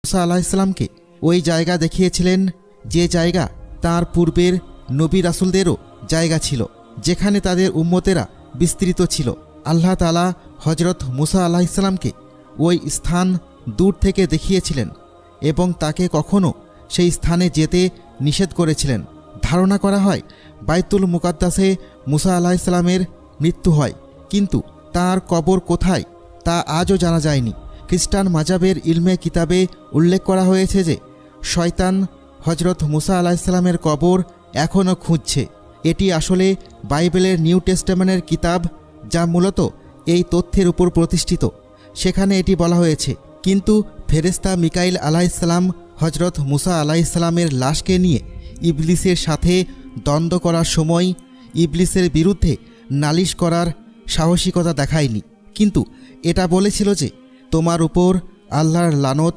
মুসা আলাইহিসসালামকে ওই জায়গা দেখিয়েছিলেন যে জায়গা তার পূর্বের নবী রাসূলদেরও জায়গা ছিল, যেখানে তাদের উম্মতেরা বিস্তৃত ছিল। আল্লাহ তাআলা হযরত মুসা আলাইহিসসালামকে ওই স্থান দূর থেকে দেখিয়েছিলেন এবং তাকে কখনও সেই স্থানে যেতে নিষেধ করেছিলেন। ধারণা করা হয় বাইতুল মুকাদ্দাসে মুসা আলাইহিসসালামের মৃত্যু হয়, কিন্তু তার কবর কোথায় তা আজও জানা যায়নি। খ্রিস্টান মাজাবের ইলমে কিতাবে উল্লেখ করা হয়েছে যে শয়তান হযরত মুসা আলাইহিসসালামের কবর এখনও খুঁজছে। এটি আসলে বাইবেলের নিউ টেস্টামেন্টের কিতাব, যা মূলত এই তথ্যের উপর প্রতিষ্ঠিত। সেখানে এটি বলা হয়েছে, কিন্তু ফেরেশতা মিকাইল আলাইহিসসালাম হযরত মুসা আলাইহিসসালামের লাশকে নিয়ে ইবলিসের সাথে দ্বন্দ্ব করার সময় ইবলিসের বিরুদ্ধে নালিশ করার সাহসিকতা দেখায়নি, কিন্তু এটা বলেছিল যে তোমার উপর আল্লাহর লানত